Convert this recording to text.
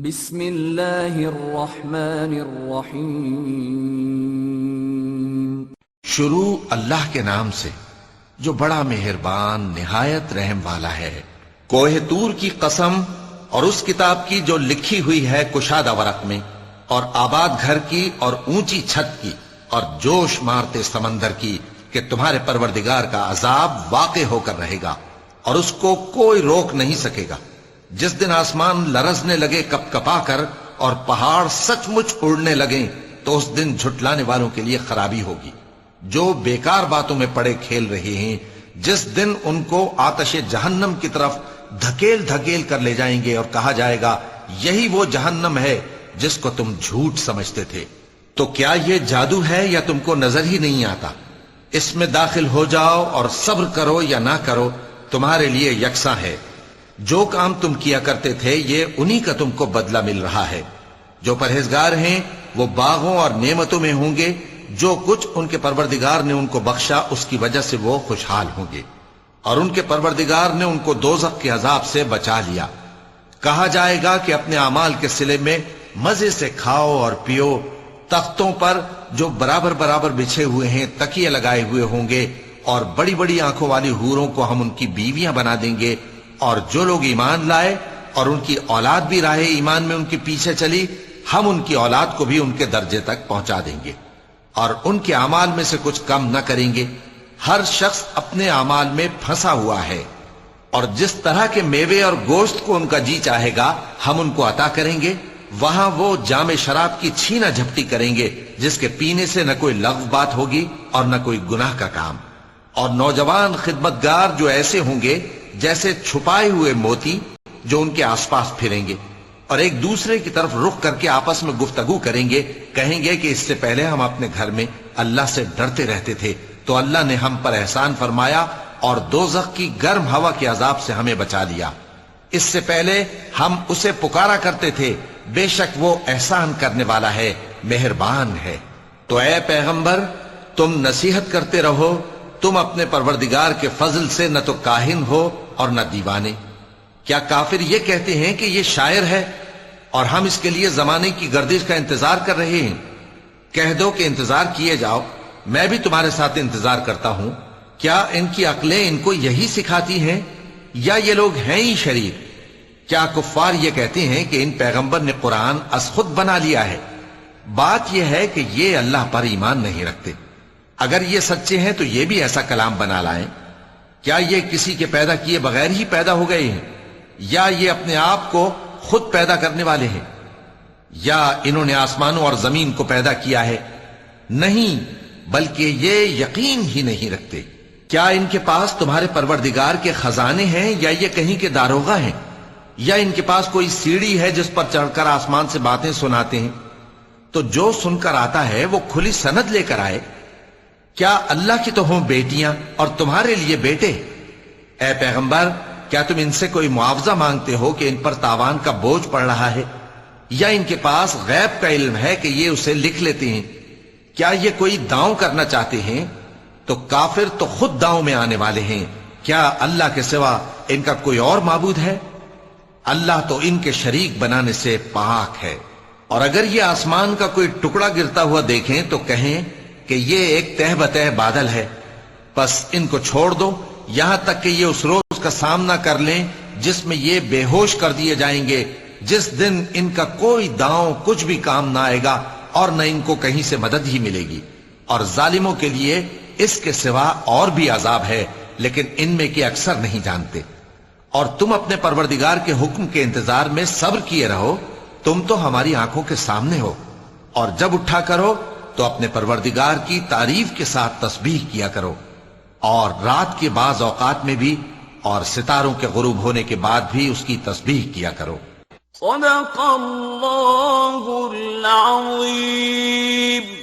بسم اللہ الرحمن الرحیم۔ شروع اللہ کے نام سے جو بڑا مہربان نہایت رحم والا ہے۔ کوہ طور کی قسم اور اس کتاب کی جو لکھی ہوئی ہے کشادہ ورق میں، اور آباد گھر کی اور اونچی چھت کی، اور جوش مارتے سمندر کی کہ تمہارے پروردگار کا عذاب واقع ہو کر رہے گا اور اس کو کوئی روک نہیں سکے گا۔ جس دن آسمان لرزنے لگے کپ کپا کر اور پہاڑ سچ مچ اڑنے لگیں تو اس دن جھٹلانے والوں کے لیے خرابی ہوگی جو بیکار باتوں میں پڑے کھیل رہے ہیں۔ جس دن ان کو آتش جہنم کی طرف دھکیل دھکیل کر لے جائیں گے اور کہا جائے گا یہی وہ جہنم ہے جس کو تم جھوٹ سمجھتے تھے۔ تو کیا یہ جادو ہے یا تم کو نظر ہی نہیں آتا؟ اس میں داخل ہو جاؤ اور صبر کرو یا نہ کرو تمہارے لیے یکساں ہے۔ جو کام تم کیا کرتے تھے یہ انہی کا تم کو بدلہ مل رہا ہے۔ جو پرہیزگار ہیں وہ باغوں اور نعمتوں میں ہوں گے، جو کچھ ان کے پروردگار نے ان کو بخشا اس کی وجہ سے وہ خوشحال ہوں گے، اور ان کے پروردگار نے ان کو دوزخ کے عذاب سے بچا لیا۔ کہا جائے گا کہ اپنے اعمال کے صلے میں مزے سے کھاؤ اور پیو، تختوں پر جو برابر برابر بچھے ہوئے ہیں تکیے لگائے ہوئے ہوں گے، اور بڑی بڑی آنکھوں والی حوروں کو ہم ان کی بیویاں بنا دیں گے۔ اور جو لوگ ایمان لائے اور ان کی اولاد بھی راہ ایمان میں ان کے پیچھے چلی، ہم ان کی اولاد کو بھی ان کے درجے تک پہنچا دیں گے اور ان کے اعمال میں سے کچھ کم نہ کریں گے۔ ہر شخص اپنے اعمال میں پھنسا ہوا ہے، اور جس طرح کے میوے اور گوشت کو ان کا جی چاہے گا ہم ان کو عطا کریں گے۔ وہاں وہ جام شراب کی چھینا جھپٹی کریں گے جس کے پینے سے نہ کوئی لغو بات ہوگی اور نہ کوئی گناہ کا کام۔ اور نوجوان خدمتگار جو ایسے ہوں گے جیسے چھپائے ہوئے موتی جو ان کے آس پاس پھریں گے اور ایک دوسرے کی طرف رخ کر کے آپس میں گفتگو کریں گے، کہیں گے کہ اس سے پہلے ہم اپنے گھر میں اللہ سے ڈرتے رہتے تھے تو اللہ نے ہم پر احسان فرمایا اور دوزخ کی گرم ہوا کے عذاب سے ہمیں بچا لیا۔ اس سے پہلے ہم اسے پکارا کرتے تھے، بے شک وہ احسان کرنے والا ہے، مہربان ہے۔ تو اے پیغمبر تم نصیحت کرتے رہو، تم اپنے پروردگار کے فضل سے نہ تو کاہن ہو اور نہ دیوانے۔ کیا کافر یہ کہتے ہیں کہ یہ شاعر ہے اور ہم اس کے لیے زمانے کی گردش کا انتظار کر رہے ہیں؟ کہہ دو کہ انتظار کیے جاؤ، میں بھی تمہارے ساتھ انتظار کرتا ہوں۔ کیا ان کی عقلیں ان کو یہی سکھاتی ہیں یا یہ لوگ ہیں ہی شریر؟ کیا کفار یہ کہتے ہیں کہ ان پیغمبر نے قرآن از خود بنا لیا ہے؟ بات یہ ہے کہ یہ اللہ پر ایمان نہیں رکھتے۔ اگر یہ سچے ہیں تو یہ بھی ایسا کلام بنا لائیں۔ کیا یہ کسی کے پیدا کیے بغیر ہی پیدا ہو گئے ہیں یا یہ اپنے آپ کو خود پیدا کرنے والے ہیں؟ یا انہوں نے آسمانوں اور زمین کو پیدا کیا ہے؟ نہیں، بلکہ یہ یقین ہی نہیں رکھتے۔ کیا ان کے پاس تمہارے پروردگار کے خزانے ہیں یا یہ کہیں کے داروغہ ہیں؟ یا ان کے پاس کوئی سیڑھی ہے جس پر چڑھ کر آسمان سے باتیں سناتے ہیں؟ تو جو سن کر آتا ہے وہ کھلی سند لے کر آئے۔ کیا اللہ کی تو ہوں بیٹیاں اور تمہارے لیے بیٹے؟ اے پیغمبر کیا تم ان سے کوئی معاوضہ مانگتے ہو کہ ان پر تاوان کا بوجھ پڑ رہا ہے، یا ان کے پاس غیب کا علم ہے کہ یہ اسے لکھ لیتے ہیں؟ کیا یہ کوئی داؤں کرنا چاہتے ہیں؟ تو کافر تو خود داؤں میں آنے والے ہیں۔ کیا اللہ کے سوا ان کا کوئی اور معبود ہے؟ اللہ تو ان کے شریک بنانے سے پاک ہے۔ اور اگر یہ آسمان کا کوئی ٹکڑا گرتا ہوا دیکھیں تو کہیں کہ یہ ایک تہ بتہ بادل ہے، بس ان کو چھوڑ دو یہاں تک کہ یہ اس روز کا سامنا کر لیں جس میں یہ بے ہوش کر دیے جائیں گے، جس دن ان کا کوئی داؤں کچھ بھی کام نہ آئے گا اور نہ ان کو کہیں سے مدد ہی ملے گی۔ اور ظالموں کے لیے اس کے سوا اور بھی عذاب ہے، لیکن ان میں کے اکثر نہیں جانتے۔ اور تم اپنے پروردگار کے حکم کے انتظار میں صبر کیے رہو، تم تو ہماری آنکھوں کے سامنے ہو۔ اور جب اٹھا کرو تو اپنے پروردگار کی تعریف کے ساتھ تسبیح کیا کرو، اور رات کے بعض اوقات میں بھی اور ستاروں کے غروب ہونے کے بعد بھی اس کی تسبیح کیا کرو۔ صدق اللہ العظیم۔